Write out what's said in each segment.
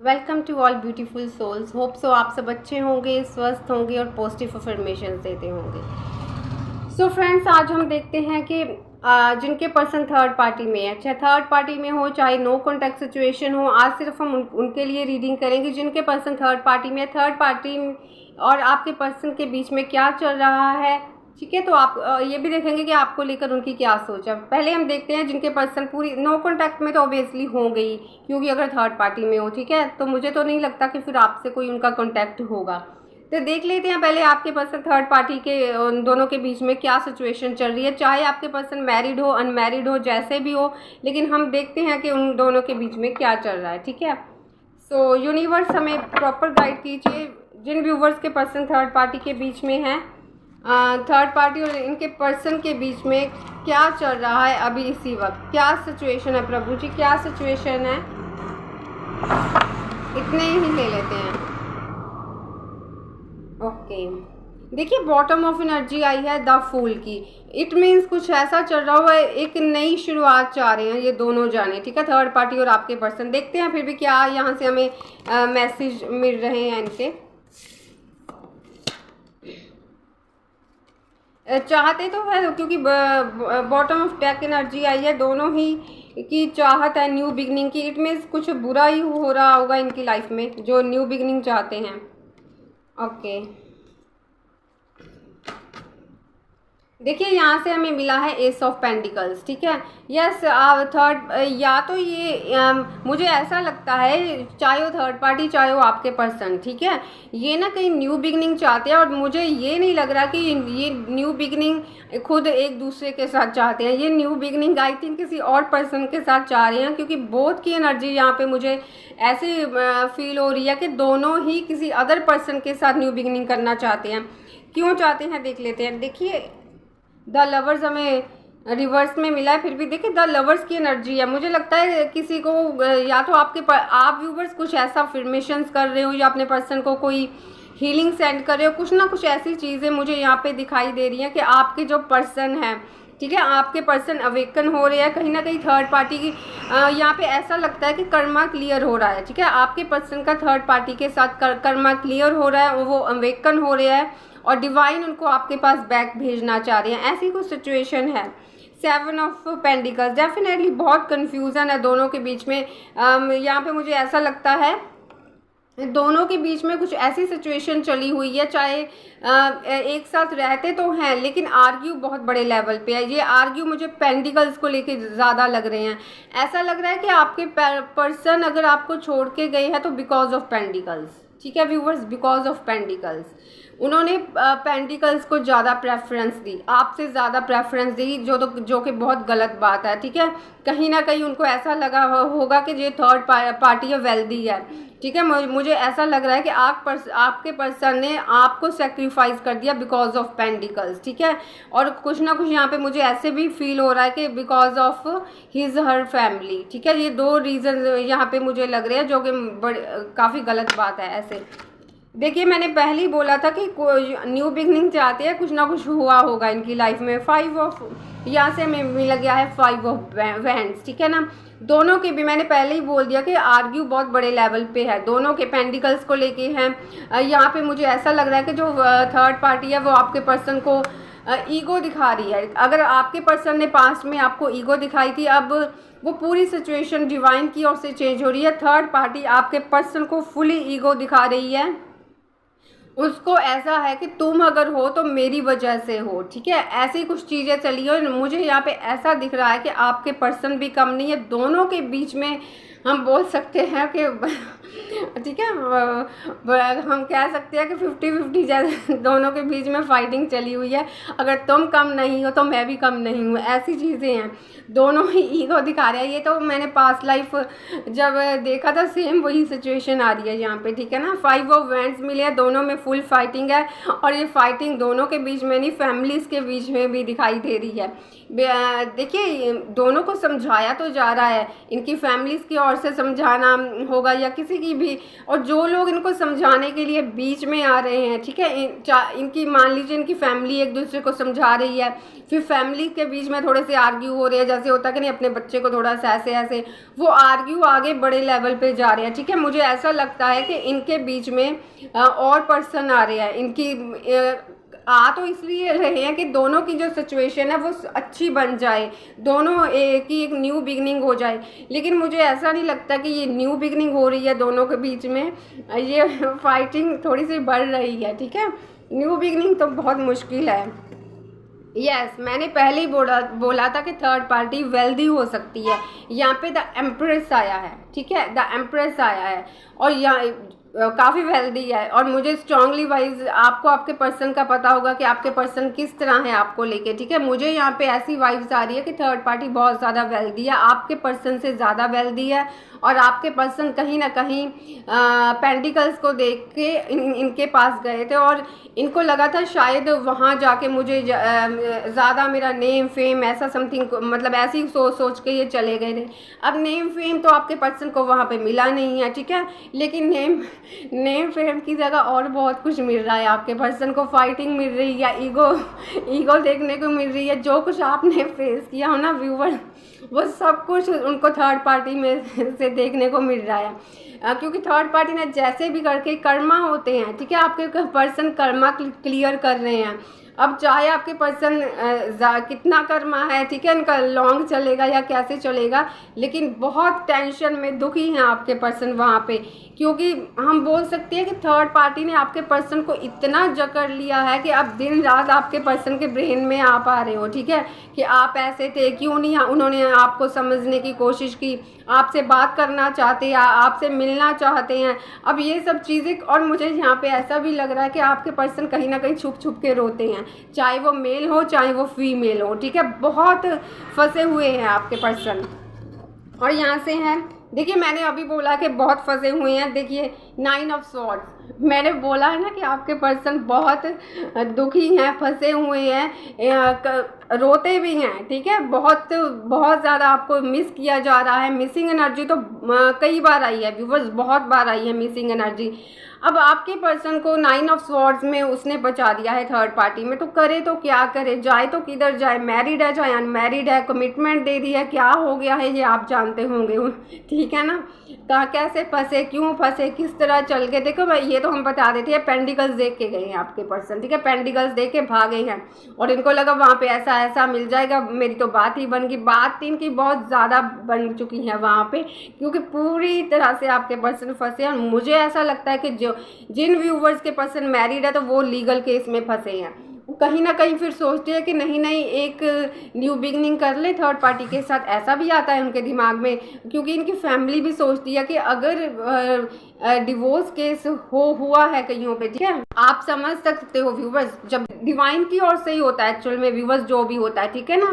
Welcome to all beautiful souls. Hope so आप सब अच्छे होंगे, स्वस्थ होंगे और पॉजिटिव अफर्मेशन देते होंगे। सो फ्रेंड्स, आज हम देखते हैं कि जिनके पर्सन थर्ड पार्टी में है, चाहे थर्ड पार्टी में हो चाहे नो कॉन्टैक्ट सिचुएशन हो, आज सिर्फ हम उनके लिए रीडिंग करेंगे जिनके पर्सन थर्ड पार्टी में है। थर्ड पार्टी और आपके पर्सन के बीच में क्या चल रहा है, ठीक है। तो आप ये भी देखेंगे कि आपको लेकर उनकी क्या सोच है। पहले हम देखते हैं जिनके पर्सन पूरी नो कॉन्टैक्ट में, तो ऑब्वियसली हो गई, क्योंकि अगर थर्ड पार्टी में हो, ठीक है, तो मुझे तो नहीं लगता कि फिर आपसे कोई उनका कॉन्टैक्ट होगा। तो देख लेते हैं पहले आपके पर्सन थर्ड पार्टी के उन दोनों के बीच में क्या सिचुएशन चल रही है। चाहे आपके पर्सन मैरिड हो, अनमैरिड हो, जैसे भी हो, लेकिन हम देखते हैं कि उन दोनों के बीच में क्या चल रहा है, ठीक है। सो यूनिवर्स हमें प्रॉपर गाइड कीजिए जिन व्यूवर्स के पर्सन थर्ड पार्टी के बीच में हैं। थर्ड पार्टी और इनके पर्सन के बीच में क्या चल रहा है अभी इसी वक्त, क्या सिचुएशन है प्रभु जी, क्या सिचुएशन है। इतने ही ले लेते हैं। ओके, देखिए बॉटम ऑफ एनर्जी आई है द फूल की। इट मीन्स कुछ ऐसा चल रहा हुआ है, एक नई शुरुआत चाह रहे हैं ये दोनों जाने, ठीक है, थर्ड पार्टी और आपके पर्सन। देखते हैं फिर भी क्या यहाँ से हमें मैसेज मिल रहे हैं इनके। चाहते तो है, क्योंकि बॉटम ऑफ डेक एनर्जी आई है, दोनों ही की चाहत है न्यू बिगनिंग की। इट मीन्स कुछ बुरा ही हो रहा होगा इनकी लाइफ में जो न्यू बिगनिंग चाहते हैं। ओके, देखिए यहाँ से हमें मिला है एस ऑफ पेंटिकल्स, ठीक है। यस, थर्ड या तो ये मुझे ऐसा लगता है, चाहे वो थर्ड पार्टी चाहे वो आपके पर्सन, ठीक है, ये ना कहीं न्यू बिगनिंग चाहते हैं। और मुझे ये नहीं लग रहा कि ये न्यू बिगनिंग खुद एक दूसरे के साथ चाहते हैं। ये न्यू बिगनिंग आई थिंक किसी और पर्सन के साथ चाह रहे हैं, क्योंकि बोथ की एनर्जी यहाँ पे मुझे ऐसे फील हो रही है कि दोनों ही किसी अदर पर्सन के साथ न्यू बिगनिंग करना चाहते हैं। क्यों चाहते हैं देख लेते हैं। देखिए द लवर्स हमें रिवर्स में मिला है, फिर भी देखिए द लवर्स की एनर्जी है। मुझे लगता है किसी को या तो आप व्यूवर्स कुछ ऐसा अफर्मेशंस कर रहे हो या अपने पर्सन को कोई हीलिंग सेंड कर रहे हो। कुछ ना कुछ ऐसी चीज़ें मुझे यहाँ पे दिखाई दे रही हैं कि आपके जो पर्सन है, ठीक है, आपके पर्सन अवेकन हो रहे हैं कहीं ना कहीं थर्ड पार्टी की। यहाँ पे ऐसा लगता है कि कर्मा क्लियर हो रहा है, ठीक है, आपके पर्सन का थर्ड पार्टी के साथ कर्मा क्लियर हो रहा है, वो अवेकन हो रहा है और डिवाइन उनको आपके पास बैक भेजना चाह रहे हैं, ऐसी कुछ सिचुएशन है। सेवन ऑफ पेंटिकल्स, डेफिनेटली बहुत कन्फ्यूज़न है दोनों के बीच में। यहाँ पे मुझे ऐसा लगता है दोनों के बीच में कुछ ऐसी सिचुएशन चली हुई है, चाहे एक साथ रहते तो हैं लेकिन आर्ग्यू बहुत बड़े लेवल पे है। ये आर्ग्यू मुझे पेंटिकल्स को लेके ज़्यादा लग रहे हैं। ऐसा लग रहा है कि आपके पर्सन अगर आपको छोड़ के गए हैं तो बिकॉज ऑफ पेंटिकल्स, ठीक है व्यूवर्स, बिकॉज ऑफ पेंटिकल्स उन्होंने पेंटिकल्स को ज़्यादा प्रेफरेंस दी, आपसे ज़्यादा प्रेफरेंस दी, जो कि बहुत गलत बात है, ठीक है। कहीं ना कहीं उनको ऐसा लगा होगा कि ये थर्ड पार्टी है, वेल्दी है, ठीक है। मुझे ऐसा लग रहा है कि आपके पर्सन ने आपको सेक्रीफाइस कर दिया बिकॉज ऑफ पेंटिकल्स, ठीक है। और कुछ ना कुछ यहाँ पे मुझे ऐसे भी फील हो रहा है कि because of his her family, ठीक है। ये दो रीज़न यहाँ पे मुझे लग रहे हैं जो कि काफ़ी गलत बात है। ऐसे देखिए मैंने पहले ही बोला था कि न्यू बिगनिंग चाहते हैं, कुछ ना कुछ हुआ होगा इनकी लाइफ में। फाइव ऑफ यहाँ से हमें मिल गया है फाइव ऑफ वैंड्स, ठीक है ना। दोनों के भी मैंने पहले ही बोल दिया कि आर्ग्यू बहुत बड़े लेवल पे है, दोनों के पेंटिकल्स को लेके हैं। यहाँ पे मुझे ऐसा लग रहा है कि जो थर्ड पार्टी है वो आपके पर्सन को ईगो दिखा रही है। अगर आपके पर्सन ने पास्ट में आपको ईगो दिखाई थी, अब वो पूरी सिचुएशन डिवाइन की ओर से चेंज हो रही है। थर्ड पार्टी आपके पर्सन को फुली ईगो दिखा रही है। उसको ऐसा है कि तुम अगर हो तो मेरी वजह से हो, ठीक है, ऐसी कुछ चीज़ें चली और मुझे यहाँ पे ऐसा दिख रहा है कि आपके पर्सन भी कम नहीं है। दोनों के बीच में हम बोल सकते हैं कि ठीक है, हम कह सकते हैं कि 50-50 जैसे दोनों के बीच में फाइटिंग चली हुई है। अगर तुम कम नहीं हो तो मैं भी कम नहीं हूँ, ऐसी चीज़ें हैं। दोनों ही ईगो दिखा रहे हैं। ये तो मैंने पास्ट लाइफ जब देखा था सेम वही सिचुएशन आ रही है यहाँ पे, ठीक है ना। फाइव ऑफ वैंड्स मिले हैं, दोनों में फुल फाइटिंग है और ये फाइटिंग दोनों के बीच में नहीं, फैमिलीज़ के बीच में भी दिखाई दे रही है। देखिए दोनों को समझाया तो जा रहा है, इनकी फैमिलीज़ की ओर से समझाना होगा या किसी की भी, और जो लोग इनको समझाने के लिए बीच में आ रहे हैं, ठीक है, इनकी मान लीजिए इनकी फैमिली एक दूसरे को समझा रही है, फिर फैमिली के बीच में थोड़े से आर्ग्यू हो रहे हैं, जैसे होता है कि नहीं अपने बच्चे को थोड़ा सा ऐसे ऐसे, वो आर्ग्यू आगे बड़े लेवल पे जा रहे हैं, ठीक है। मुझे ऐसा लगता है कि इनके बीच में और पर्सन आ रहे हैं, इनकी आ तो इसलिए रहे हैं कि दोनों की जो सिचुएशन है वो अच्छी बन जाए, दोनों की एक न्यू बिगनिंग हो जाए। लेकिन मुझे ऐसा नहीं लगता कि ये न्यू बिगनिंग हो रही है दोनों के बीच में, ये फाइटिंग थोड़ी सी बढ़ रही है, ठीक है। न्यू बिगनिंग तो बहुत मुश्किल है। यस मैंने पहले ही बोला था कि थर्ड पार्टी वेल्दी हो सकती है। यहाँ पे द एम्प्रेस आया है, ठीक है, द एम्प्रेस आया है और यहाँ काफ़ी वेल्दी है। और मुझे स्ट्रांगली वाइज आपको आपके पर्सन का पता होगा कि आपके पर्सन किस तरह है आपको लेके, ठीक है। मुझे यहाँ पे ऐसी वाइब्स आ रही है कि थर्ड पार्टी बहुत ज़्यादा वेल्दी है, आपके पर्सन से ज़्यादा वेल्दी है, और आपके पर्सन कहीं ना कहीं पेंटिकल्स को देख के इनके पास गए थे और इनको लगा था शायद वहाँ जाके मुझे ज़्यादा मेरा नेम फेम ऐसा समथिंग, मतलब ऐसी सोच के ये चले गए थे। अब नेम फेम तो आपके पर्सन को वहाँ पे मिला नहीं है, ठीक है, लेकिन नेम फेम की जगह और बहुत कुछ मिल रहा है आपके पर्सन को। फाइटिंग मिल रही है, ईगो देखने को मिल रही है। जो कुछ आपने फेस किया हो ना व्यूवर, वो सब कुछ उनको थर्ड पार्टी में से देखने को मिल रहा है, क्योंकि थर्ड पार्टी ने जैसे भी करके कर्मा होते हैं, ठीक है, आपके पर्सन कर्मा क्लियर कर रहे हैं। अब चाहे आपके पर्सन कितना कर्मा है, ठीक है, इनका लॉन्ग चलेगा या कैसे चलेगा, लेकिन बहुत टेंशन में दुखी हैं आपके पर्सन वहाँ पे, क्योंकि हम बोल सकते हैं कि थर्ड पार्टी ने आपके पर्सन को इतना जकड़ लिया है कि अब दिन रात आपके पर्सन के ब्रेन में आप आ रहे हो, ठीक है, कि आप ऐसे थे, क्यों नहीं उन्होंने आपको समझने की कोशिश की, आपसे बात करना चाहते हैं, आपसे मिलना चाहते हैं। अब ये सब चीज़ें, और मुझे यहाँ पे ऐसा भी लग रहा है कि आपके पर्सन कहीं ना कहीं छुप छुप के रोते हैं, चाहे वो मेल हो चाहे वो फीमेल हो, ठीक है, बहुत फंसे हुए हैं आपके पर्सन। और यहाँ से हैं, देखिए मैंने अभी बोला कि बहुत फंसे हुए हैं, देखिए 9 ऑफ स्वॉर्ड्स, मैंने बोला है ना कि आपके पर्सन बहुत दुखी हैं, फंसे हुए हैं, रोते भी हैं, ठीक है, बहुत ज़्यादा आपको मिस किया जा रहा है। मिसिंग एनर्जी तो कई बार आई है व्यूवर्स, बहुत बार आई है मिसिंग एनर्जी। अब आपके पर्सन को 9 ऑफ स्वॉर्ड्स में उसने बचा दिया है थर्ड पार्टी में, तो करे तो क्या करे, जाए तो किधर जाए, मैरिड है चाहे अनमैरिड है, कमिटमेंट दे दी है, क्या हो गया है ये आप जानते होंगे, ठीक है ना, कहाँ कैसे फंसे, क्यों फंसे, किस तरह चल गए। देखो भाई ये तो हम बता देते हैं, पेंडिकल्स देख के गए हैं आपके पर्सन, ठीक है, पेंडिकल्स देख के भागे हैं और इनको लगा वहाँ पे ऐसा ऐसा मिल जाएगा, मेरी तो बात ही बन गई। बात इनकी बहुत ज़्यादा बन चुकी है वहाँ पे, क्योंकि पूरी तरह से आपके पर्सन फंसे हैं। और मुझे ऐसा लगता है कि जिन व्यूवर्स के पर्सन मैरिड है तो वो लीगल केस में फंसे हैं, कहीं ना कहीं फिर सोचते हैं कि नहीं एक न्यू बिगनिंग कर ले थर्ड पार्टी के साथ, ऐसा भी आता है उनके दिमाग में, क्योंकि इनकी फैमिली भी सोचती है कि अगर डिवोर्स केस हुआ है कहीं पे, ठीक है, आप समझ सकते हो व्यूवर्स, जब डिवाइन की ओर से ही होता है एक्चुअल में व्यूवर्स जो भी होता है, ठीक है ना।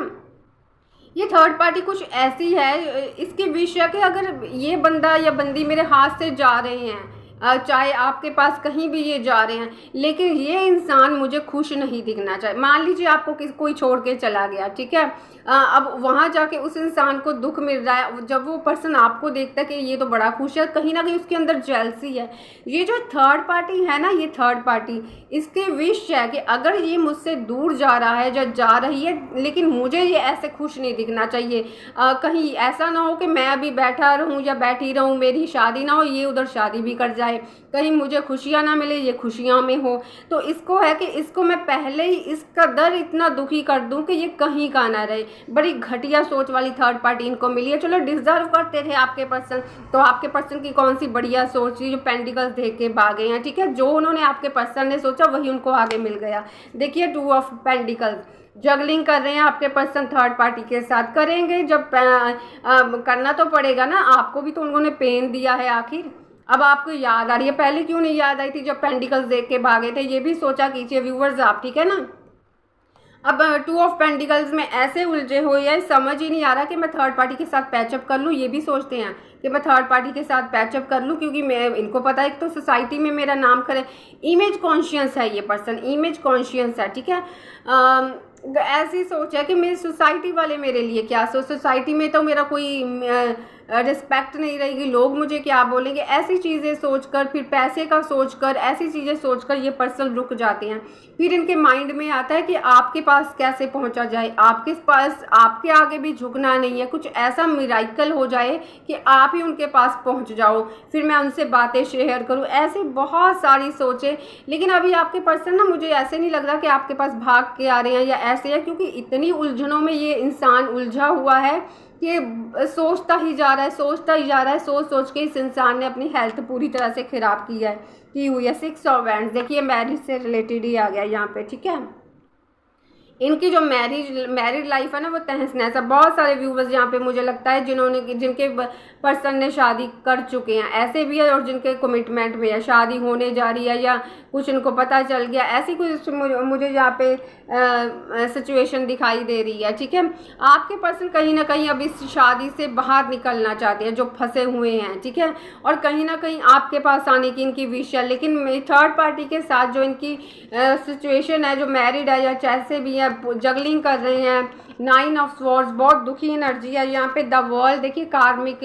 ये थर्ड पार्टी कुछ ऐसी है, इसके विषय के अगर ये बंदा या बंदी मेरे हाथ से जा रहे हैं, चाहे आपके पास कहीं भी ये जा रहे हैं, लेकिन ये इंसान मुझे खुश नहीं दिखना चाहिए। मान लीजिए आपको कोई छोड़ के चला गया, ठीक है, अब वहाँ जाके उस इंसान को दुख मिल रहा है, जब वो पर्सन आपको देखता है कि ये तो बड़ा खुश है, कहीं ना कहीं उसके अंदर जेलसी है। ये जो थर्ड पार्टी है ना, ये थर्ड पार्टी, इसके विश है कि अगर ये मुझसे दूर जा रहा है या जा रही है, लेकिन मुझे ये ऐसे खुश नहीं दिखना चाहिए। कहीं ऐसा ना हो कि मैं अभी बैठा रहूँ या बैठी रहूँ, मेरी शादी ना हो, ये उधर शादी भी कर जाए, कहीं मुझे खुशियाँ ना मिले, ये खुशियाँ में हो। तो इसको है कि इसको मैं पहले ही इसका दर इतना दुखी कर दूं कि ये कहीं का ना रहे। बड़ी घटिया सोच वाली थर्ड पार्टी इनको मिली है। चलो डिजर्व करते थे आपके पर्सन, तो आपके पर्सन की कौन सी बढ़िया सोच थी जो पेंटिकल्स देख के भागे हैं, ठीक है, जो उन्होंने आपके पर्सन ने सोचा वही उनको आगे मिल गया। देखिए 2 ऑफ पेंटिकल्स, जगलिंग कर रहे हैं आपके पर्सन थर्ड पार्टी के साथ, करेंगे जब करना तो पड़ेगा ना, आपको भी तो उन्होंने पेन दिया है आखिर। अब आपको याद आ रही है, पहले क्यों नहीं याद आई थी जब पेंटिकल्स देख के भागे थे, ये भी सोचा कीजिए व्यूवर्स आप, ठीक है ना। अब 2 ऑफ पेंटिकल्स में ऐसे उलझे हुए हैं, समझ ही नहीं आ रहा कि मैं थर्ड पार्टी के साथ पैचअप कर लूँ, ये भी सोचते हैं कि मैं थर्ड पार्टी के साथ पैचअप कर लूँ, क्योंकि मैं इनको पता है एक तो सोसाइटी में मेरा नाम करे, इमेज कॉन्शियस है ये पर्सन, इमेज कॉन्शियस है, ठीक है। ऐसी सोच है कि मेरी सोसाइटी वाले मेरे लिए क्या सोसाइटी में तो मेरा कोई रिस्पेक्ट नहीं रहेगी, लोग मुझे क्या बोलेंगे, ऐसी चीज़ें सोचकर, फिर पैसे का सोचकर, ऐसी चीज़ें सोचकर ये पर्सन रुक जाते हैं। फिर इनके माइंड में आता है कि आपके पास कैसे पहुंचा जाए, आपके पास, आपके आगे भी झुकना नहीं है, कुछ ऐसा मिराकल हो जाए कि आप ही उनके पास पहुंच जाओ, फिर मैं उनसे बातें शेयर करूं, ऐसी बहुत सारी सोचें। लेकिन अभी आपके पर्सन ना, मुझे ऐसे नहीं लग रहा कि आपके पास भाग के आ रहे हैं या ऐसे है, क्योंकि इतनी उलझनों में ये इंसान उलझा हुआ है कि सोचता ही जा रहा है, सोचता ही जा रहा है, सोच सोच के इस इंसान ने अपनी हेल्थ पूरी तरह से ख़राब की हुई है। 6 ऑफ वैंड्स, देखिए मैरिज से रिलेटेड ही आ गया यहाँ पे, ठीक है। इनकी जो मैरिड लाइफ है ना वो तहस नहस है। बहुत सारे व्यूवर्स यहाँ पे मुझे लगता है जिनके पर्सन ने शादी कर चुके हैं, ऐसे भी है, और जिनके कमिटमेंट में है, शादी होने जा रही है या कुछ इनको पता चल गया, ऐसी कुछ मुझे यहाँ पे सिचुएशन दिखाई दे रही है, ठीक है। आपके पर्सन कहीं ना कहीं अब इस शादी से बाहर निकलना चाहते हैं, जो फंसे हुए हैं, ठीक है, और कहीं ना कहीं आपके पास आने की इनकी विश है। लेकिन थर्ड पार्टी के साथ जो इनकी सिचुएशन है, जो मैरिड है या जैसे भी है, जगलिंग कर रहे हैं, 9 ऑफ स्वॉर्ड्स, बहुत दुखी एनर्जी है यहाँ पे। द वर्ल्ड, देखिए कार्मिक,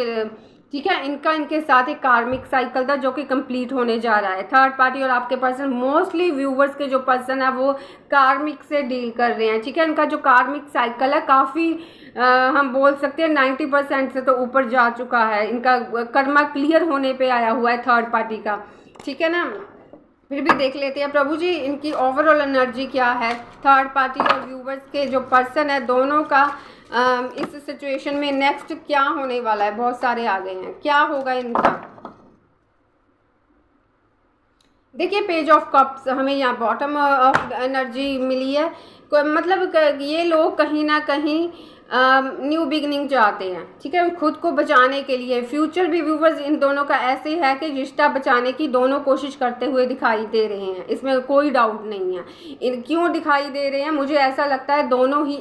ठीक है, इनके साथ एक कार्मिक साइकिल था जो कि कंप्लीट होने जा रहा है। थर्ड पार्टी और आपके पर्सन, मोस्टली व्यूवर्स के जो पर्सन है वो कार्मिक से डील कर रहे हैं, ठीक है। इनका जो कार्मिक साइकिल है काफ़ी हम बोल सकते हैं 90% से तो ऊपर जा चुका है। इनका कर्मा क्लियर होने पे आया हुआ है थर्ड पार्टी का, ठीक है ना। फिर भी देख लेते हैं प्रभु जी इनकी ओवरऑल एनर्जी क्या है, थर्ड पार्टी और व्यूवर्स के जो पर्सन है दोनों का इस सिचुएशन में नेक्स्ट क्या होने वाला है। बहुत सारे आ गए हैं, क्या होगा इनका। देखिए पेज ऑफ कप्स हमें यहाँ बॉटम ऑफ एनर्जी मिली है, मतलब ये लोग कहीं ना कहीं न्यू बिगनिंग चाहते हैं, ठीक है, खुद को बचाने के लिए। फ्यूचर भी व्यूवर्स इन दोनों का ऐसे है कि रिश्ता बचाने की दोनों कोशिश करते हुए दिखाई दे रहे हैं, इसमें कोई डाउट नहीं है। क्यों दिखाई दे रहे हैं, मुझे ऐसा लगता है दोनों ही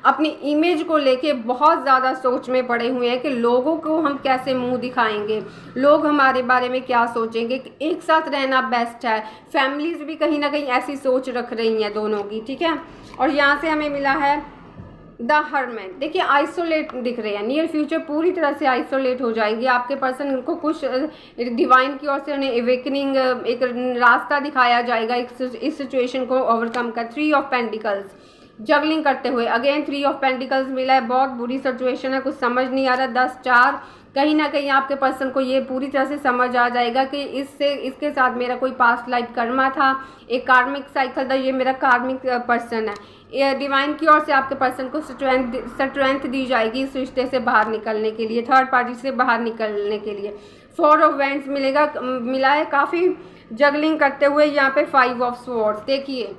अपनी इमेज को लेके बहुत ज़्यादा सोच में पड़े हुए हैं कि लोगों को हम कैसे मुंह दिखाएंगे, लोग हमारे बारे में क्या सोचेंगे, एक साथ रहना बेस्ट है। फैमिलीज भी कहीं ना कहीं ऐसी सोच रख रही हैं दोनों की, ठीक है। और यहाँ से हमें मिला है द हर्मिट, देखिए आइसोलेट दिख रहे हैं, नियर फ्यूचर पूरी तरह से आइसोलेट हो जाएंगे आपके पर्सन। उनको कुछ डिवाइन की ओर से उन्हें एवेकनिंग, एक रास्ता दिखाया जाएगा इस सिचुएशन को ओवरकम कर। 3 ऑफ पेंटिकल्स, जगलिंग करते हुए अगेन 3 ऑफ पेंटिकल्स मिला है, बहुत बुरी सिचुएशन है, कुछ समझ नहीं आ रहा। 10-4, कहीं ना कहीं आपके पर्सन को ये पूरी तरह से समझ आ जाएगा कि इसके साथ मेरा कोई पास्ट लाइफ कर्मा था, एक कार्मिक साइकिल था, ये मेरा कार्मिक पर्सन है। डिवाइन की ओर से आपके पर्सन को स्ट्रेंथ दी जाएगी इस रिश्ते से बाहर निकलने के लिए, थर्ड पार्टी से बाहर निकलने के लिए। 4 ऑफ वैंड्स मिला है, काफ़ी जगलिंग करते हुए यहाँ पे 5 ऑफ स्वॉर्ड्स, देखिए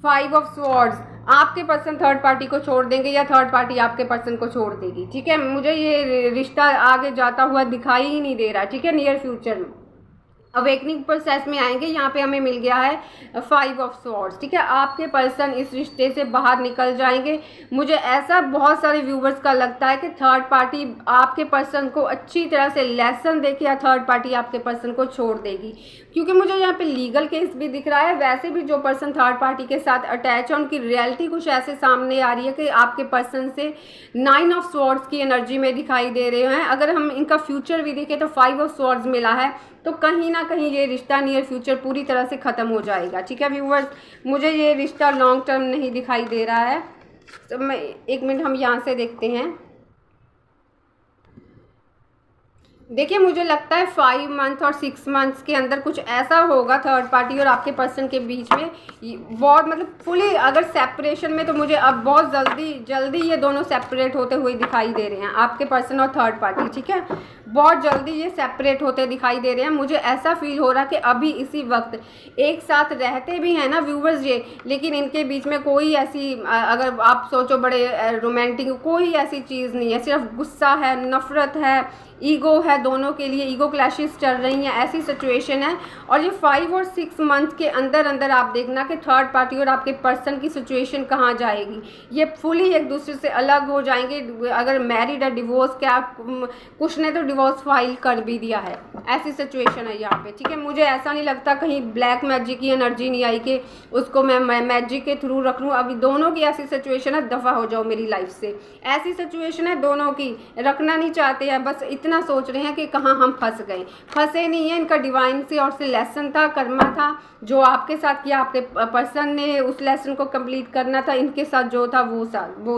5 ऑफ स्वॉर्ड्स, आपके पर्सन थर्ड पार्टी को छोड़ देंगे या थर्ड पार्टी आपके पर्सन को छोड़ देगी, ठीक है। मुझे ये रिश्ता आगे जाता हुआ दिखाई ही नहीं दे रहा, ठीक है। नियर फ्यूचर में अवेकनिंग प्रोसेस में आएंगे, यहाँ पे हमें मिल गया है 5 ऑफ स्वॉर्ड्स, ठीक है। आपके पर्सन इस रिश्ते से बाहर निकल जाएंगे। मुझे ऐसा बहुत सारे व्यूवर्स का लगता है कि थर्ड पार्टी आपके पर्सन को अच्छी तरह से लेसन देके या थर्ड पार्टी आपके पर्सन को छोड़ देगी, क्योंकि मुझे यहाँ पे लीगल केस भी दिख रहा है। वैसे भी जो पर्सन थर्ड पार्टी के साथ अटैच है उनकी रियलिटी कुछ ऐसे सामने आ रही है कि आपके पर्सन से 9 ऑफ स्वॉर्ड्स की एनर्जी में दिखाई दे रहे हैं। अगर हम इनका फ्यूचर भी देखें तो 5 ऑफ स्वॉर्ड्स मिला है, तो कहीं ना कहीं ये रिश्ता नियर फ्यूचर पूरी तरह से ख़त्म हो जाएगा, ठीक है व्यूवर्स। मुझे ये रिश्ता लॉन्ग टर्म नहीं दिखाई दे रहा है। तो मैं 1 मिनट हम यहाँ से देखते हैं। देखिए मुझे लगता है 5 मंथ और 6 मंथ्स के अंदर कुछ ऐसा होगा थर्ड पार्टी और आपके पर्सन के बीच में, बहुत मतलब फुली अगर सेपरेशन में, तो मुझे अब बहुत जल्दी ये दोनों सेपरेट होते हुए दिखाई दे रहे हैं, आपके पर्सन और थर्ड पार्टी, ठीक है। बहुत जल्दी ये सेपरेट होते दिखाई दे रहे हैं। मुझे ऐसा फील हो रहा है कि अभी इसी वक्त एक साथ रहते भी हैं ना व्यूवर्स ये, लेकिन इनके बीच में कोई ऐसी, अगर आप सोचो बड़े रोमांटिक, कोई ऐसी चीज़ नहीं है, सिर्फ गुस्सा है, नफरत है, ईगो है, दोनों के लिए ईगो क्लैशेस चल रही हैं, ऐसी सिचुएशन है। और ये 5 और 6 मंथ के अंदर आप देखना कि थर्ड पार्टी और आपके पर्सन की सिचुएशन कहाँ जाएगी। ये फुली एक दूसरे से अलग हो जाएंगे। अगर मैरिड है, डिवोर्स, क्या कुछ ने तो डिवोर्स फाइल कर भी दिया है। ऐसी सिचुएशन है यहाँ पे, ठीक है। मुझे ऐसा नहीं लगता कहीं ब्लैक मैजिक की एनर्जी नहीं आई कि उसको मैं मैजिक के थ्रू रख लूँ। अभी दोनों की ऐसी सिचुएशन है, दफ़ा हो जाओ मेरी लाइफ से, ऐसी सिचुएशन है दोनों की, रखना नहीं चाहते हैं, बस इतना सोच रहे हैं कि कहाँ हम फंस गए। फंसे नहीं है, इनका डिवाइन से और से लेसन था, कर्मा था जो आपके साथ किया, आपके पर्सन ने उस लेसन को कंप्लीट करना था, इनके साथ जो था वो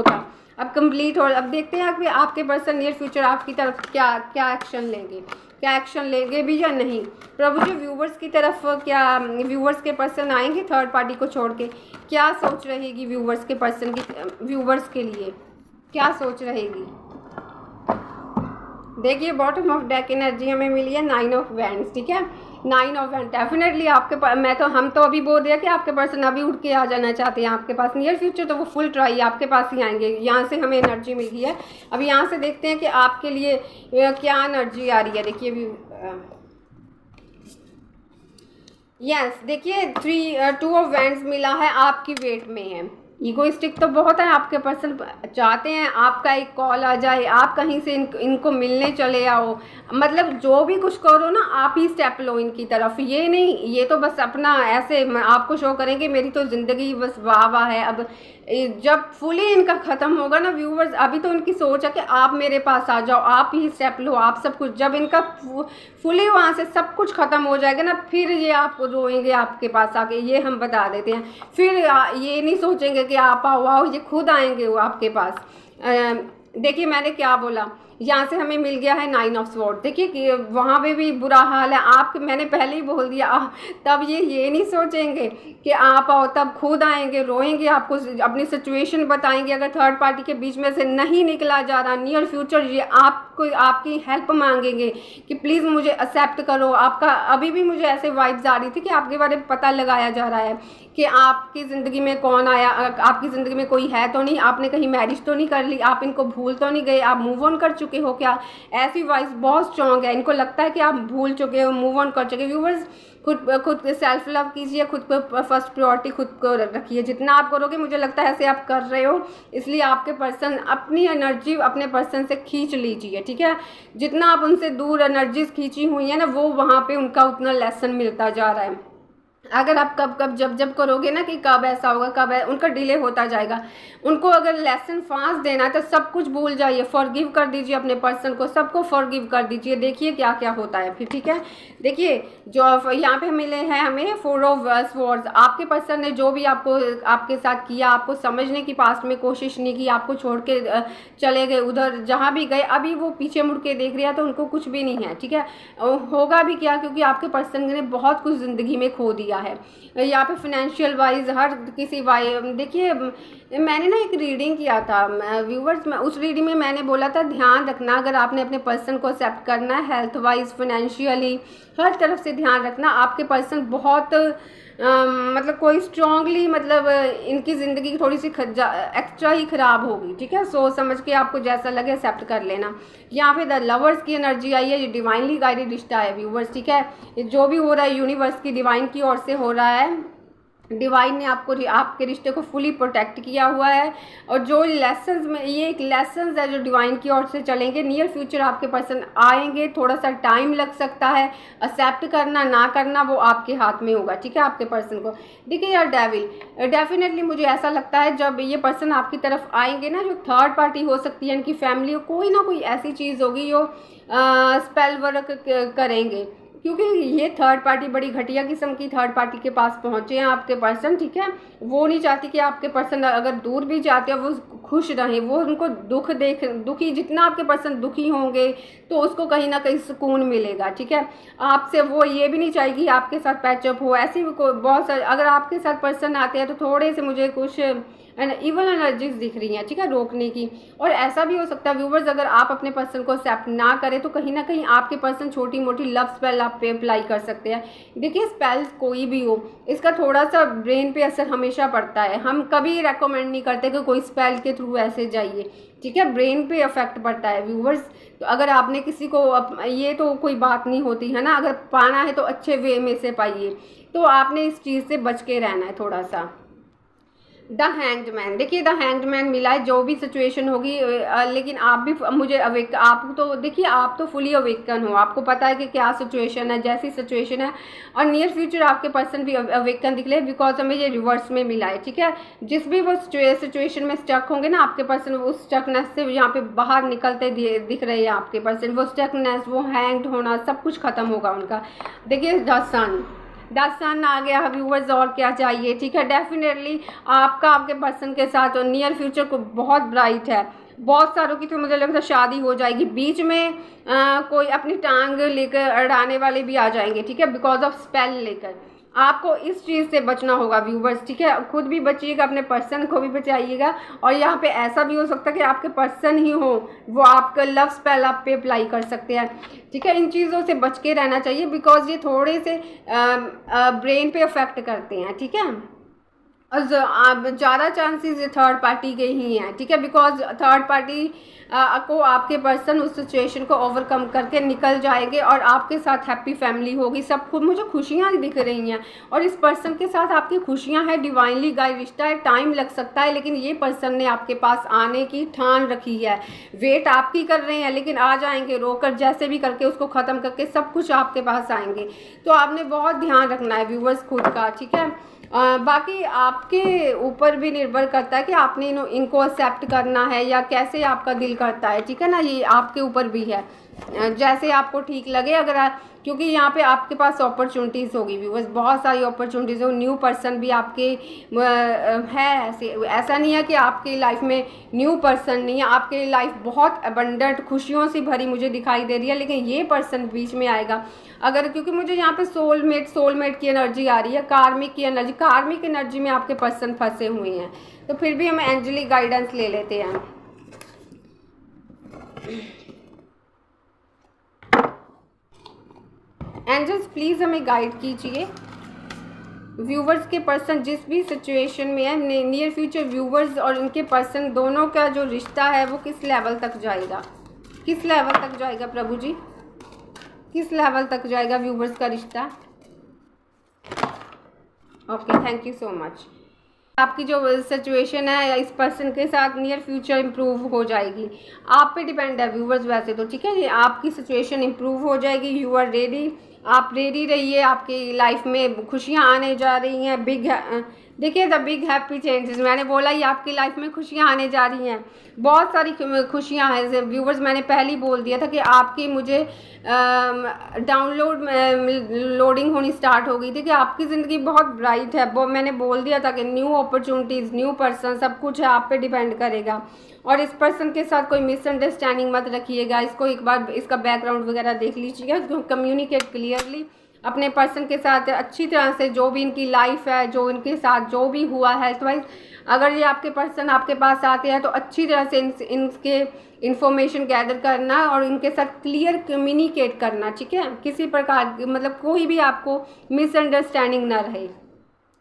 था, अब कंप्लीट हो। अब देखते हैं कि आपके पर्सन नियर फ्यूचर आपकी तरफ क्या एक्शन लेंगे भी या नहीं। प्रभु जी व्यूवर्स की तरफ क्या व्यूवर्स के पर्सन आएंगे थर्ड पार्टी को छोड़ के, क्या सोच रहेगी व्यूवर्स के पर्सन की, व्यूवर्स के लिए क्या सोच रहेगी। देखिए बॉटम ऑफ डेक एनर्जी हमें मिली है 9 ऑफ वैंड्स, ठीक है। 9 ऑफ वैंड डेफिनेटली आपके पास, हम तो अभी बोल दिया कि आपके पर्सन अभी उठ के आ जाना चाहते हैं आपके पास, नियर फ्यूचर तो वो फुल ट्राई आपके पास ही आएंगे। यहाँ से हमें एनर्जी मिल गई है। अब यहाँ से देखते हैं कि आपके लिए क्या एनर्जी आ रही है। देखिए यस देखिए 2 ऑफ वैंड्स मिला है, आपकी वेट में है। ईगोइस्टिक तो बहुत है आपके पर्सन, चाहते हैं आपका एक कॉल आ जाए, आप कहीं से इनको मिलने चले आओ, मतलब जो भी कुछ करो ना आप ही स्टेप लो इनकी तरफ, ये नहीं ये तो बस अपना ऐसे आपको शो करेंगे मेरी तो ज़िंदगी बस वाह वाह है। अब जब फुली इनका ख़त्म होगा ना व्यूवर्स, अभी तो इनकी सोच है कि आप मेरे पास आ जाओ, आप ही स्टेप लो, आप सब कुछ, जब इनका फुली वहाँ से सब कुछ ख़त्म हो जाएगा ना, फिर ये आपको रोएंगे आपके पास आके, ये हम बता देते हैं। फिर ये नहीं सोचेंगे कि आप आओ, ये खुद आएंगे वो आपके पास। देखिए मैंने क्या बोला, यहाँ से हमें मिल गया है 9 ऑफ स्वॉर्ड। देखिए कि वहाँ पे भी बुरा हाल है आप, मैंने पहले ही बोल दिया तब ये नहीं सोचेंगे कि आप आओ, तब खुद आएंगे, रोएंगे, आपको अपनी सिचुएशन बताएंगे। अगर थर्ड पार्टी के बीच में से नहीं निकला जा रहा नियर फ्यूचर, ये आपको आपकी हेल्प मांगेंगे कि प्लीज़ मुझे एक्सेप्ट करो। आपका अभी भी मुझे ऐसे वाइब्स आ रही थी कि आपके बारे में पता लगाया जा रहा है कि आपकी ज़िंदगी में कौन आया, आपकी ज़िंदगी में कोई है तो नहीं, आपने कहीं मैरिज तो नहीं कर ली, आप इनको भूल तो नहीं गए, आप मूव ऑन कर चुके हो क्या। ऐसी वाइब्स बहुत स्ट्रॉन्ग है, इनको लगता है कि आप भूल चुके हो, मूव ऑन कर चुके हो। व्यूवर्स खुद सेल्फ लव कीजिए, खुद को फर्स्ट प्रायोरिटी खुद को रखिए, जितना आप करोगे मुझे लगता है ऐसे आप कर रहे हो, इसलिए आपके पर्सन अपनी एनर्जी अपने पर्सन से खींच लीजिए, ठीक है। जितना आप उनसे दूर एनर्जीज खींची हुई है ना, वो वहाँ पे उनका उतना लेसन मिलता जा रहा है। अगर आप कब जब करोगे ना कि कब ऐसा होगा कब है, उनका डिले होता जाएगा। उनको अगर लेसन फास्ट देना है तो सब कुछ भूल जाइए, फॉरगिव कर दीजिए अपने पर्सन को, सबको फॉरगिव कर दीजिए, देखिए क्या क्या होता है फिर, ठीक है। देखिए जो यहाँ पे मिले हैं हमें 4 ऑफ स्वॉर्ड्स। आपके पर्सन ने जो भी आपके साथ किया, आपको समझने की पास्ट में कोशिश नहीं की, आपको छोड़ के चले गए उधर जहाँ भी गए, अभी वो पीछे मुड़ के देख रहा है तो उनको कुछ भी नहीं है, ठीक है। होगा भी क्या, क्योंकि आपके पर्सन ने बहुत कुछ ज़िंदगी में खो दिया है। यहाँ पे फाइनेंशियल वाइज हर किसी देखिए मैंने ना एक रीडिंग किया था व्यूवर्स, उस रीडिंग में मैंने बोला था ध्यान रखना अगर आपने अपने पर्सन को एक्सेप्ट करना है, हेल्थ वाइज फाइनेंशियली हर तरफ से ध्यान रखना। आपके पर्सन बहुत मतलब कोई स्ट्रांगली मतलब इनकी ज़िंदगी थोड़ी सी एक्स्ट्रा ही ख़राब होगी, ठीक है। सोच समझ के आपको जैसा लगे एक्सेप्ट कर लेना। यहाँ पे द लवर्स की एनर्जी आई है, ये डिवाइनली गाइडेड रिश्ता है व्यूवर्स, ठीक है। ये जो भी हो रहा है यूनिवर्स की डिवाइन की ओर से हो रहा है, डिवाइन ने आपके रिश्ते को फुली प्रोटेक्ट किया हुआ है। और जो लेसन्स में ये एक लेसन्स है जो डिवाइन की ओर से चलेंगे, नियर फ्यूचर आपके पर्सन आएंगे, थोड़ा सा टाइम लग सकता है, एक्सेप्ट करना ना करना वो आपके हाथ में होगा, ठीक है। आपके पर्सन को देखिए यार डेविल डेफिनेटली मुझे ऐसा लगता है जब ये पर्सन आपकी तरफ आएंगे ना, जो थर्ड पार्टी हो सकती है इनकी फैमिली, कोई ना कोई ऐसी चीज़ होगी जो स्पेल वर्क करेंगे, क्योंकि ये थर्ड पार्टी बड़ी घटिया किस्म की थर्ड पार्टी के पास पहुंचे हैं आपके पर्सन, ठीक है। वो नहीं चाहती कि आपके पर्सन अगर दूर भी जाते हैं वो खुश रहें, वो उनको दुखी जितना आपके पर्सन दुखी होंगे तो उसको कहीं ना कहीं सुकून मिलेगा, ठीक है। आपसे वो ये भी नहीं चाहेगी आपके साथ पैचअप हो, ऐसी बहुत सारे अगर आपके साथ पर्सन आते हैं तो थोड़े से मुझे कुछ इवल एनर्जीज दिख रही हैं, ठीक है, रोकने की। और ऐसा भी हो सकता है व्यूवर्स अगर आप अपने पर्सन को एक्सेप्ट ना करें तो कहीं ना कहीं आपके पर्सन छोटी मोटी लव स्पेल आप पे अप्लाई कर सकते हैं। देखिए स्पेल कोई भी हो, इसका थोड़ा सा ब्रेन पे असर हमेशा पड़ता है, हम कभी रेकमेंड नहीं करते कि कोई स्पेल के थ्रू ऐसे जाइए, ठीक है। ब्रेन पे इफेक्ट पड़ता है व्यूवर्स। तो अगर आपने किसी को ये तो कोई बात नहीं होती है ना, अगर पाना है तो अच्छे वे में से पाइए, तो आपने इस चीज़ से बच के रहना है थोड़ा सा। द हैंग्ड मैन, देखिए द हैंग्ड मैन मिला है, जो भी सिचुएशन होगी लेकिन आप भी मुझे अवेक, आप तो देखिए आप तो फुली अवेकन हो, आपको पता है कि क्या सिचुएशन है, जैसी सिचुएशन है, और नियर फ्यूचर आपके पर्सन भी अवेकन दिखले, बिकॉज हमें ये रिवर्स में मिला है, ठीक है। जिस भी वो सिचुएशन में स्टक होंगे ना आपके पर्सन, उस स्टकनेस से यहाँ पे बाहर निकलते दिख रहे हैं आपके पर्सन, वो स्टकनेस, वो हैंग्ड होना, सब कुछ खत्म होगा उनका। देखिए द सन आ गया व्यूवर्स, और क्या चाहिए, ठीक है। डेफिनेटली आपका आपके पर्सन के साथ नियर फ्यूचर को बहुत ब्राइट है। बहुत सारों की तो मुझे लगता है शादी हो जाएगी, बीच में कोई अपनी टांग लेकर अड़ाने वाले भी आ जाएंगे, ठीक है, बिकॉज ऑफ स्पेल लेकर। आपको इस चीज़ से बचना होगा व्यूवर्स, ठीक है। खुद भी बचिएगा, अपने पर्सन को भी बचाइएगा, और यहाँ पे ऐसा भी हो सकता है कि आपके पर्सन ही हो वो आपका लव स्पेल आप पे अप्लाई कर सकते हैं, ठीक है। इन चीज़ों से बच के रहना चाहिए, बिकॉज ये थोड़े से ब्रेन पे अफेक्ट करते हैं, ठीक है। और ज़्यादा चांसेस थर्ड पार्टी के ही हैं, ठीक है, बिकॉज थर्ड पार्टी को आपके पर्सन उस सिचुएशन को ओवरकम करके निकल जाएंगे, और आपके साथ हैप्पी फैमिली होगी, सब कुछ मुझे खुशियाँ दिख रही हैं, और इस पर्सन के साथ आपकी खुशियाँ हैं, डिवाइनली गाइड रिश्ता है। टाइम लग सकता है, लेकिन ये पर्सन ने आपके पास आने की ठान रखी है, वेट आपकी कर रहे हैं, लेकिन आ जाएंगे रोकर, जैसे भी करके उसको ख़त्म करके सब कुछ आपके पास आएंगे। तो आपने बहुत ध्यान रखना है व्यूवर्स खुद का, ठीक है। बाकी आपके ऊपर भी निर्भर करता है कि आपने इनको एक्सेप्ट करना है या कैसे आपका दिल करता है, ठीक है ना, ये आपके ऊपर भी है, जैसे आपको ठीक लगे। अगर क्योंकि यहाँ पे आपके पास अपॉर्चुनिटीज़ होगी व्यूअर्स, बहुत सारी अपॉर्चुनिटीज़ हो, न्यू पर्सन भी आपके है, ऐसा नहीं है कि आपकी लाइफ में न्यू पर्सन नहीं है, आपकी लाइफ बहुत अबंडेंट खुशियों से भरी मुझे दिखाई दे रही है, लेकिन ये पर्सन बीच में आएगा अगर, क्योंकि मुझे यहाँ पे सोलमेट की एनर्जी आ रही है, कार्मिक एनर्जी में आपके पर्सन फंसे हुए हैं। तो फिर भी हम एंजलिक गाइडेंस ले लेते हैं। एंजल्स प्लीज़ हमें गाइड कीजिए, व्यूवर्स के पर्सन जिस भी सिचुएशन में है, नियर फ्यूचर व्यूवर्स और इनके पर्सन दोनों का जो रिश्ता है वो किस लेवल तक जाएगा, किस लेवल तक जाएगा प्रभु जी, किस लेवल तक जाएगा व्यूवर्स का रिश्ता। Okay, thank you so much. आपकी जो सिचुएशन है इस पर्सन के साथ नियर फ्यूचर इम्प्रूव हो जाएगी, आप पे डिपेंड है व्यूवर्स वैसे तो, ठीक है। ये आपकी सिचुएशन इम्प्रूव हो जाएगी, यू आर रेडी, आप रेडी रहिए, आपकी लाइफ में खुशियाँ आने जा रही हैं। देखिए द बिग हैप्पी चेंजेस, मैंने बोला ही आपकी लाइफ में खुशियाँ आने जा रही हैं, बहुत सारी खुशियाँ हैं व्यूवर्स। मैंने पहले ही बोल दिया था कि आपकी मुझे लोडिंग होनी स्टार्ट हो गई थी कि आपकी ज़िंदगी बहुत ब्राइट है, वो मैंने बोल दिया था कि न्यू अपॉर्चुनिटीज़, न्यू पर्सन, सब कुछ है आप पे डिपेंड करेगा। और इस पर्सन के साथ कोई मिसअंडरस्टैंडिंग मत रखिएगा, इसको एक बार इसका बैकग्राउंड वगैरह देख लीजिएगा, कम्युनिकेट क्लियरली अपने पर्सन के साथ अच्छी तरह से, जो भी इनकी लाइफ है, जो इनके साथ जो भी हुआ हेल्थ वाइज, अगर ये आपके पर्सन आपके पास आते हैं तो अच्छी तरह से इनके इन्फॉर्मेशन गैदर करना और इनके साथ क्लियर कम्युनिकेट करना, ठीक है। किसी प्रकार मतलब कोई भी आपको मिसअंडरस्टैंडिंग ना रहे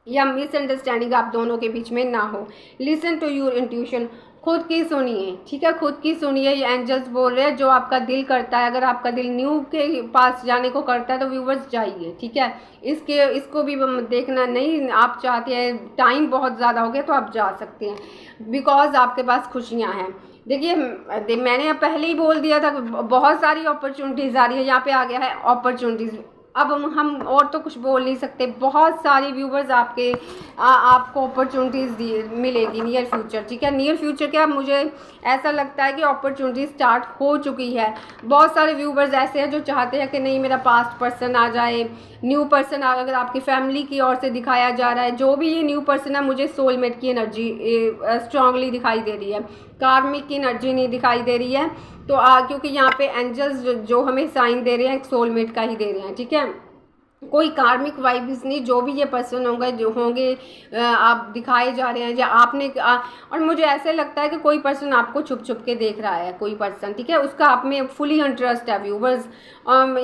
या मिसअंडरस्टैंडिंग आप दोनों के बीच में ना हो। लिसन टू योर इंट्यूशन, खुद की सुनिए, ठीक है, खुद की सुनिए। ये एंजल्स बोल रहे हैं जो आपका दिल करता है, अगर आपका दिल न्यू के पास जाने को करता है तो व्यूवर्स जाइए, ठीक है। इसको भी देखना नहीं, आप चाहते हैं टाइम बहुत ज़्यादा हो गया तो आप जा सकते हैं, बिकॉज आपके पास खुशियाँ हैं। देखिए मैंने पहले ही बोल दिया था बहुत सारी अपॉर्चुनिटीज़ आ रही है, यहाँ पे आ गया है अपॉर्चुनिटीज़। अब हम और तो कुछ बोल नहीं सकते, बहुत सारी व्यूवर्स आपको अपॉर्चुनिटीज़ मिलेगी नियर फ्यूचर, ठीक है। नियर फ्यूचर क्या, मुझे ऐसा लगता है कि अपॉर्चुनिटी स्टार्ट हो चुकी है। बहुत सारे व्यूवर्स ऐसे हैं जो चाहते हैं कि नहीं मेरा पास्ट पर्सन आ जाए, न्यू पर्सन अगर आपकी फैमिली की ओर से दिखाया जा रहा है, जो भी ये न्यू पर्सन है मुझे सोलमेट की एनर्जी स्ट्रांगली दिखाई दे रही है, कार्मिक की एनर्जी नहीं दिखाई दे रही है। तो क्योंकि यहाँ पे एंजल्स जो हमें साइन दे रहे हैं सोलमेट का ही दे रहे हैं, ठीक है, कोई कार्मिक वाइब्स नहीं। जो भी ये पर्सन होंगे आप दिखाए जा रहे हैं या आपने और मुझे ऐसे लगता है कि कोई पर्सन आपको छुप छुप के देख रहा है, कोई पर्सन, ठीक है, उसका आप में फुली इंटरेस्ट है व्यूवर्स।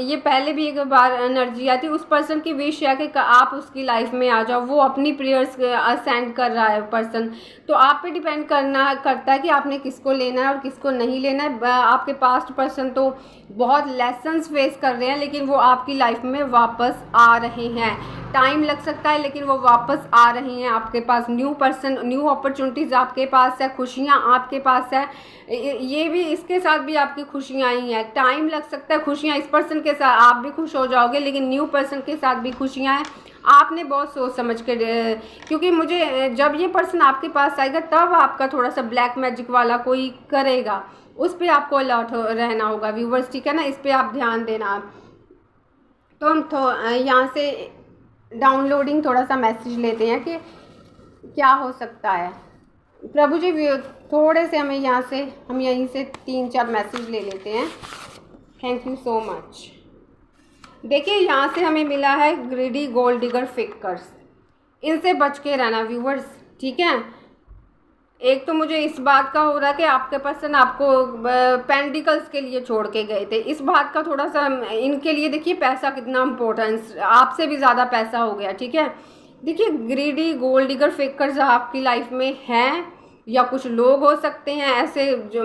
ये पहले भी एक बार एनर्जी आती है, उस पर्सन की विश है कि आप उसकी लाइफ में आ जाओ, वो अपनी प्रेयर्स सेंड कर रहा है पर्सन। तो आप पे डिपेंड करता है कि आपने किसको लेना है और किसको नहीं लेना है। आपके पास्ट पर्सन तो बहुत लेसन्स फेस कर रहे हैं, लेकिन वो आपकी लाइफ में वापस आ रहे हैं। टाइम लग सकता है लेकिन वो वापस आ रहे हैं आपके पास। न्यू पर्सन, न्यू अपॉर्चुनिटीज़ आपके पास है, खुशियाँ आपके पास है। ये भी, इसके साथ भी आपकी खुशियाँ आई हैं। टाइम लग सकता है, खुशियाँ इस पर्सन के साथ आप भी खुश हो जाओगे, लेकिन न्यू पर्सन के साथ भी खुशियाँ हैं। आपने बहुत सोच समझ के, क्योंकि मुझे जब ये पर्सन आपके पास आएगा तब आपका थोड़ा सा ब्लैक मैजिक वाला कोई करेगा, उस पर आपको अलर्ट रहना होगा व्यूवर्स, ठीक है ना, इस पर आप ध्यान देना। तो हम यहाँ से डाउनलोडिंग थोड़ा सा मैसेज लेते हैं कि क्या हो सकता है। प्रभु जी थोड़े से हमें यहाँ से, हम यहीं से 3-4 मैसेज ले लेते हैं। Thank you so much. देखिए यहाँ से हमें मिला है ग्रीडी गोल्ड डिगर फेकर्स, इनसे बच के रहना व्यूवर्स, ठीक है। एक तो मुझे इस बात का हो रहा है कि आपके पर्सन आपको पेंटिकल्स के लिए छोड़ के गए थे, इस बात का थोड़ा सा इनके लिए, देखिए पैसा कितना इम्पोर्टेंस, आपसे भी ज़्यादा पैसा हो गया, ठीक है। देखिए ग्रीडी गोल्ड डिगर फेकर्स आपकी लाइफ में हैं, या कुछ लोग हो सकते हैं ऐसे जो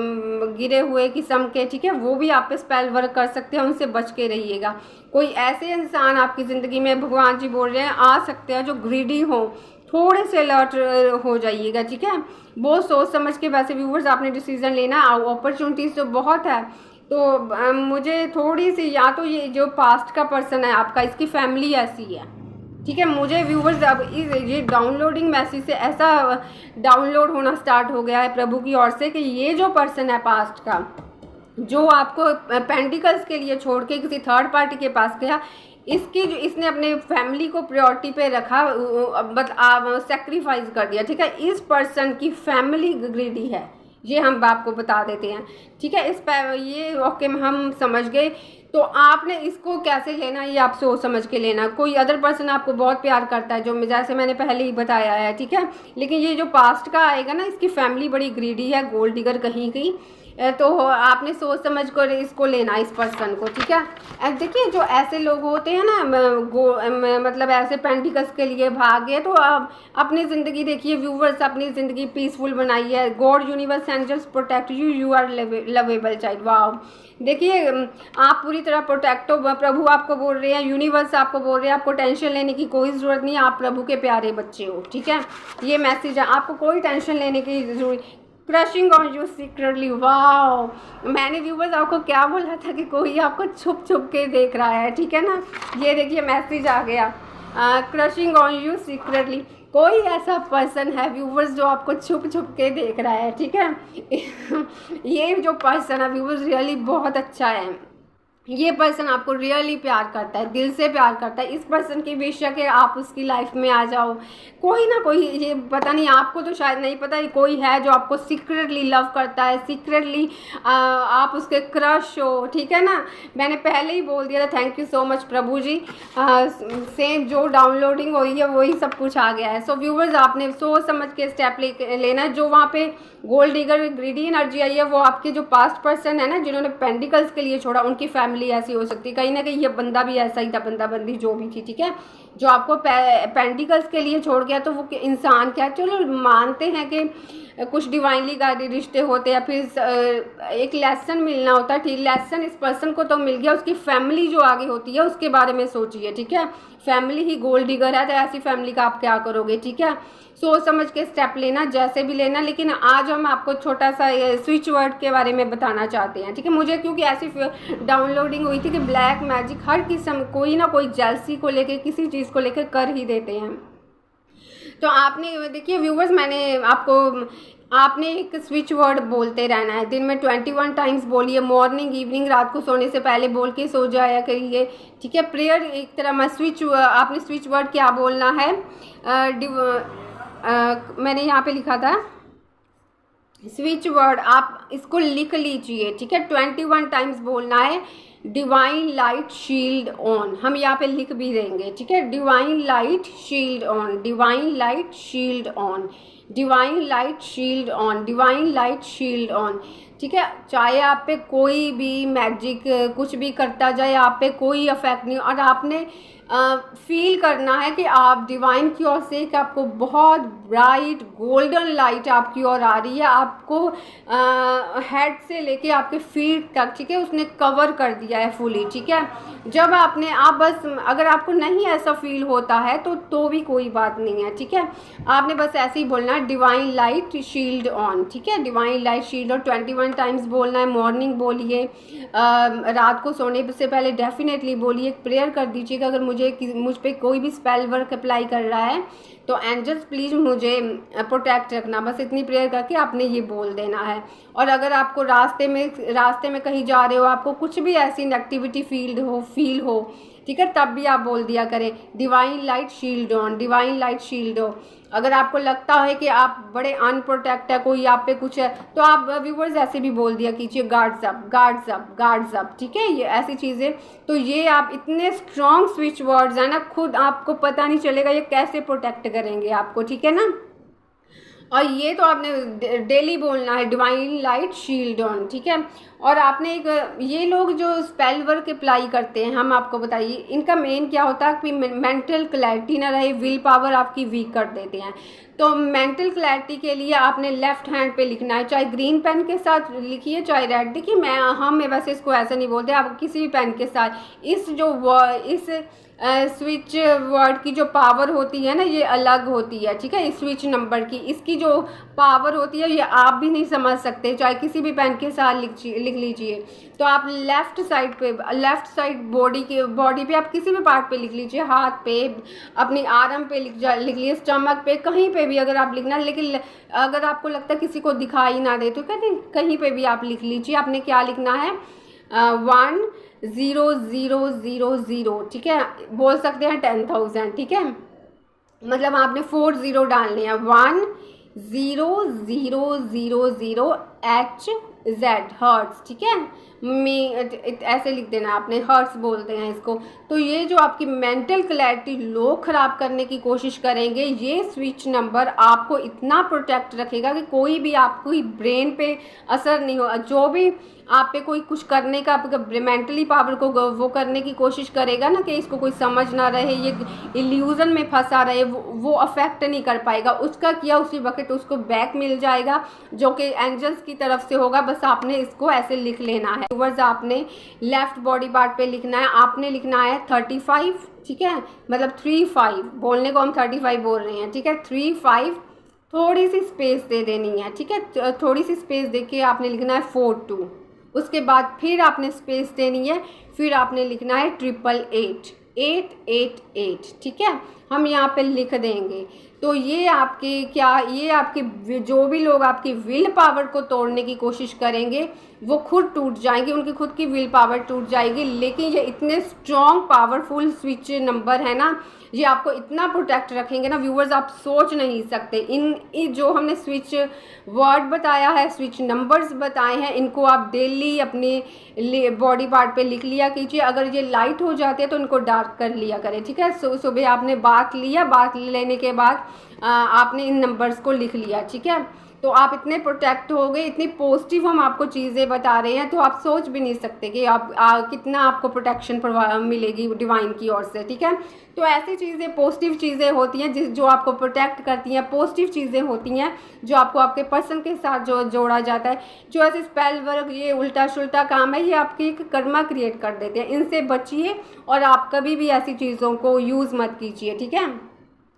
गिरे हुए किस्म के, ठीक है, वो भी आप पे स्पेल वर्क कर सकते हैं, उनसे बच के रहिएगा। कोई ऐसे इंसान आपकी ज़िंदगी में भगवान जी बोल रहे हैं आ सकते हैं जो ग्रीडी हो, थोड़े से अलर्ट हो जाइएगा, ठीक है। बहुत सोच समझ के, वैसे व्यूवर्स आपने डिसीजन लेना, अपॉर्चुनिटीज़ तो बहुत है। तो मुझे थोड़ी सी, या तो ये जो पास्ट का पर्सन है आपका, इसकी फैमिली ऐसी है, ठीक है। मुझे व्यूवर्स अब ये डाउनलोडिंग मैसेज से ऐसा डाउनलोड होना स्टार्ट हो गया है प्रभु की ओर से कि ये जो पर्सन है पास्ट का, जो आपको पेंटिकल्स के लिए छोड़ के किसी थर्ड पार्टी के पास गया, इसकी जो, इसने अपने फैमिली को प्रायोरिटी पे रखा, सेक्रीफाइस कर दिया, ठीक है। इस पर्सन की फैमिली ग्रीडी है, ये हम आपको बता देते हैं, ठीक है। इस पर ये ओके हम समझ गए। तो आपने इसको कैसे लेना, ये आप सोच समझ के लेना। कोई अदर पर्सन आपको बहुत प्यार करता है, जो जैसे मैंने पहले ही बताया है, ठीक है। लेकिन ये जो पास्ट का आएगा ना, इसकी फैमिली बड़ी ग्रीडी है, गोल्ड डिगर कहीं की, तो आपने सोच समझ कर इसको लेना, इस पर्सन को, ठीक है। देखिए जो ऐसे लोग होते हैं ना, मतलब ऐसे पेंटिकल्स के लिए भागे, तो आप अपनी ज़िंदगी देखिए व्यूवर्स, अपनी ज़िंदगी पीसफुल बनाइए। God universe angels protect you, you are lovable child. वाह, देखिए आप पूरी तरह प्रोटेक्ट हो, प्रभु आपको बोल रहे हैं, यूनिवर्स आपको बोल रहे हैं, आपको टेंशन लेने की कोई ज़रूरत नहीं है, आप प्रभु के प्यारे बच्चे हो, ठीक है। ये मैसेज है, आपको कोई टेंशन लेने की जरूरत। क्रशिंग ऑन यू सीक्रेटली, वाह, मैंने व्यूवर्स आपको क्या बोला था कि कोई आपको छुप छुप के देख रहा है, ठीक है ना। ये देखिए मैसेज आ गया, क्रशिंग ऑन यू सीक्रेटली। कोई ऐसा पर्सन है व्यूवर्स जो आपको छुप छुप के देख रहा है, ठीक है। ये जो पर्सन है व्यूवर्स रियली बहुत अच्छा है, ये पर्सन आपको रियली प्यार करता है, दिल से प्यार करता है। इस पर्सन की बेशक है आप उसकी लाइफ में आ जाओ, कोई ना कोई, ये पता नहीं, आपको तो शायद नहीं पता, कोई है जो आपको सीक्रेटली लव करता है, सीक्रेटली आप उसके क्रश हो, ठीक है ना। मैंने पहले ही बोल दिया था। थैंक यू सो मच प्रभु जी। सेम जो डाउनलोडिंग हो रही है वही सब कुछ आ गया है। सो व्यूवर्स आपने सोच समझ के स्टेप लेना है। जो वहाँ पे गोल्ड डिगर ग्रीडी एनर्जी आई है, वो आपके जो पास्ट पर्सन है ना, जिन्होंने पेंटिकल्स के लिए छोड़ा, उनकी फैमिली ऐसी हो सकती है। कहीं ना कहीं ये बंदा भी ऐसा ही था, बंदा बंदी जो भी थी, ठीक है, जो आपको पेंटिकल्स के लिए छोड़ गया। तो वो इंसान क्या, चलो मानते हैं कि कुछ डिवाइनली गाइडेड रिश्ते होते हैं, फिर एक लेसन मिलना होता है, ठीक। लेसन इस पर्सन को तो मिल गया, उसकी फैमिली जो आगे होती है उसके बारे में सोचिए, ठीक है। फैमिली ही गोल्ड डिगर है, तो ऐसी फैमिली का आप क्या करोगे, ठीक है। सोच समझ के स्टेप लेना, जैसे भी लेना। लेकिन आज हम आपको छोटा सा स्विच वर्ड के बारे में बताना चाहते हैं, ठीक है। मुझे क्योंकि ऐसी डाउनलोडिंग हुई थी कि ब्लैक मैजिक हर किस्म, कोई ना कोई जेलसी को लेके, किसी चीज़ को लेकर कर ही देते हैं। तो आपने देखिए व्यूवर्स, आपने एक स्विच वर्ड बोलते रहना है, दिन में 21 टाइम्स बोलिए, मॉर्निंग इवनिंग, रात को सोने से पहले बोल के सो जाया करिए, ठीक है। प्रेयर एक तरह में आपने स्विच वर्ड क्या बोलना है, मैंने यहाँ पे लिखा था स्विच वर्ड, आप इसको लिख लीजिए, ठीक है। 21 टाइम्स बोलना है, डिवाइन लाइट शील्ड ऑन, हम यहाँ पे लिख भी देंगे, ठीक है। Divine light shield on, divine light shield on, divine light shield on, divine light shield on. ठीक है। चाहे आप पे कोई भी मैजिक कुछ भी करता जाए, आप पे कोई अफेक्ट नहीं, और आपने फील करना है कि आप डिवाइन की ओर से, कि आपको बहुत ब्राइट गोल्डन लाइट आपकी ओर आ रही है, आपको हेड से लेके आपके फीट तक, ठीक है, उसने कवर कर दिया है फुली, ठीक है। जब आपने आप बस, अगर आपको नहीं ऐसा फील होता है तो भी कोई बात नहीं है, ठीक है। आपने बस ऐसे ही बोलना है डिवाइन लाइट शील्ड ऑन, ठीक है, divine light shield on 21 times बोलना है। मॉर्निंग बोलिए, रात को सोने से पहले डेफिनेटली बोलिए, प्रेयर कर दीजिएगा अगर मुझ पे कोई भी स्पेल वर्क अप्लाई कर रहा है तो एंजल्स प्लीज़ मुझे प्रोटेक्ट रखना, बस इतनी प्रेयर करके आपने ये बोल देना है। और अगर आपको रास्ते में कहीं जा रहे हो, आपको कुछ भी ऐसी नेगेटिविटी फील हो, ठीक है, तब भी आप बोल दिया करें divine light shield on, divine light shield हो। अगर आपको लगता है कि आप बड़े अनप्रोटेक्ट है, कोई आप पे कुछ है, तो आप व्यूवर्स ऐसे भी बोल दिया कीजिए guards up, guards up, guards up, ठीक है, ये ऐसी चीज़ें। तो ये आप इतने स्ट्रॉन्ग स्विच वर्ड्स हैं ना, खुद आपको पता नहीं चलेगा ये कैसे प्रोटेक्ट करेंगे आपको, ठीक है ना। और ये तो आपने डेली बोलना है डिवाइन लाइट शील्ड ऑन, ठीक है। और आपने ये लोग जो स्पेल वर्क अप्लाई करते हैं, हम आपको बताइए इनका मेन क्या होता है कि मेंटल क्लैरिटी ना रहे, विल पावर आपकी वीक कर देते हैं। तो मेंटल क्लैरिटी के लिए आपने लेफ्ट हैंड पे लिखना है, चाहे ग्रीन पेन के साथ लिखिए चाहे रेड। देखिए हम वैसे इसको ऐसा नहीं बोलते, आप किसी भी पेन के साथ इस स्विच वर्ड की जो पावर होती है ना, ये अलग होती है, ठीक है। इस स्विच नंबर की इसकी जो पावर होती है ये आप भी नहीं समझ सकते, चाहे किसी भी पेन के साथ लिख लीजिए। तो आप लेफ़्ट साइड बॉडी पे आप किसी भी पार्ट पे लिख लीजिए, हाथ पे, अपनी आर्म पे लिख लीजिए, स्टमक पे, कहीं पे भी अगर आप लिखना। लेकिन अगर आपको लगता है किसी को दिखाई ना दे तो कहीं पे भी आप लिख लीजिए। आपने क्या लिखना है 10,000, ठीक है, बोल सकते हैं 10,000, ठीक है, मतलब आपने 40 डालने हैं, 10,000 हर्ट्स, ठीक है, ऐसे लिख देना, आपने हर्ट्स बोलते हैं इसको। तो ये जो आपकी मेंटल क्लैरिटी लोग ख़राब करने की कोशिश करेंगे, ये स्विच नंबर आपको इतना प्रोटेक्ट रखेगा कि कोई भी आपको ब्रेन पे असर नहीं हो। जो भी आप पे कोई कुछ करने का मेंटली पावर को वो करने की कोशिश करेगा ना, कि इसको कोई समझ ना रहे, ये इल्यूज़न में फंसा रहे, वो अफेक्ट नहीं कर पाएगा। उसका किया उसी वक्त उसको बैक मिल जाएगा, जो कि एंजल्स की तरफ से होगा। बस आपने इसको ऐसे लिख लेना है। व्यूअर्स, आपने लेफ्ट बॉडी पार्ट पे लिखना है, आपने लिखना है 35, ठीक है, मतलब 35 बोलने को हम 35 बोल रहे हैं, ठीक है, 35, थोड़ी सी स्पेस दे देनी है, ठीक है, थोड़ी सी स्पेस दे के आपने लिखना है 42, उसके बाद फिर आपने स्पेस देनी है, फिर आपने लिखना है 888, ठीक है, हम यहाँ पे लिख देंगे। तो ये आपके जो भी लोग आपकी विल पावर को तोड़ने की कोशिश करेंगे वो खुद टूट जाएंगे, उनकी खुद की विल पावर टूट जाएगी। लेकिन ये इतने स्ट्रॉन्ग पावरफुल स्विच नंबर है ना, ये आपको इतना प्रोटेक्ट रखेंगे ना व्यूवर्स, आप सोच नहीं सकते। इन जो हमने स्विच वर्ड बताया है, स्विच नंबर्स बताए हैं, इनको आप डेली अपने बॉडी पार्ट पे लिख लिया कीजिए। अगर ये लाइट हो जाते हैं तो इनको डार्क कर लिया करें, ठीक है। सुबह आपने बात लेने के बाद आपने इन नंबर्स को लिख लिया, ठीक है। तो आप इतने प्रोटेक्ट हो गए, इतनी पॉजिटिव हम आपको चीज़ें बता रहे हैं, तो आप सोच भी नहीं सकते कि कितना आपको प्रोटेक्शन मिलेगी डिवाइन की ओर से, ठीक है। तो ऐसी चीज़ें पॉजिटिव चीज़ें होती हैं जो आपको प्रोटेक्ट करती हैं, पॉजिटिव चीज़ें होती हैं जो आपको आपके पर्सन के साथ जोड़ा जाता है। जो ऐसे स्पेल वर्क, ये उल्टा सुल्टा काम है, ये आपकी एक कर्मा क्रिएट कर देते हैं। इनसे बचिए और आप कभी भी ऐसी चीज़ों को यूज़ मत कीजिए, ठीक है।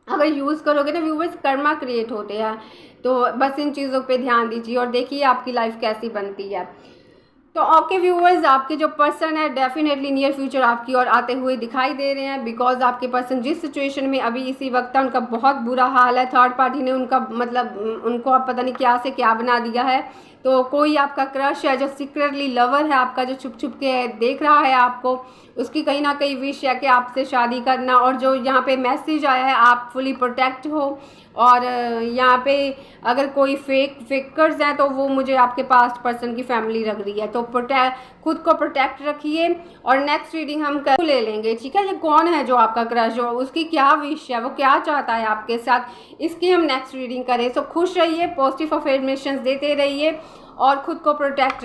अगर यूज़ करोगे तो व्यूवर्स कर्मा क्रिएट होते हैं, तो बस इन चीज़ों पे ध्यान दीजिए और देखिए आपकी लाइफ कैसी बनती है। तो ओके व्यूवर्स, आपके जो पर्सन है डेफिनेटली नियर फ्यूचर आपकी ओर आते हुए दिखाई दे रहे हैं, बिकॉज आपके पर्सन जिस सिचुएशन में अभी इसी वक्त है उनका बहुत बुरा हाल है। थर्ड पार्टी ने उनको आप पता नहीं क्या से क्या बना दिया है। तो कोई आपका क्रश है जो सीक्रेटली लवर है आपका, जो छुप छुप के देख रहा है आपको, उसकी कहीं ना कहीं विश है कि आपसे शादी करना। और जो यहाँ पे मैसेज आया है, आप फुली प्रोटेक्ट हो। और यहाँ पे अगर कोई फेकर्स हैं तो वो मुझे आपके पास्ट पर्सन की फैमिली लग रही है। तो खुद को प्रोटेक्ट रखिए। और नेक्स्ट रीडिंग हम ले लेंगे, ठीक है। ये कौन है जो आपका क्रश हो, उसकी क्या विश है, वो क्या चाहता है आपके साथ, इसकी हम नेक्स्ट रीडिंग करें। सो खुश रहिए, पॉजिटिव अफर्मेशंस देते रहिए और खुद को प्रोटेक्ट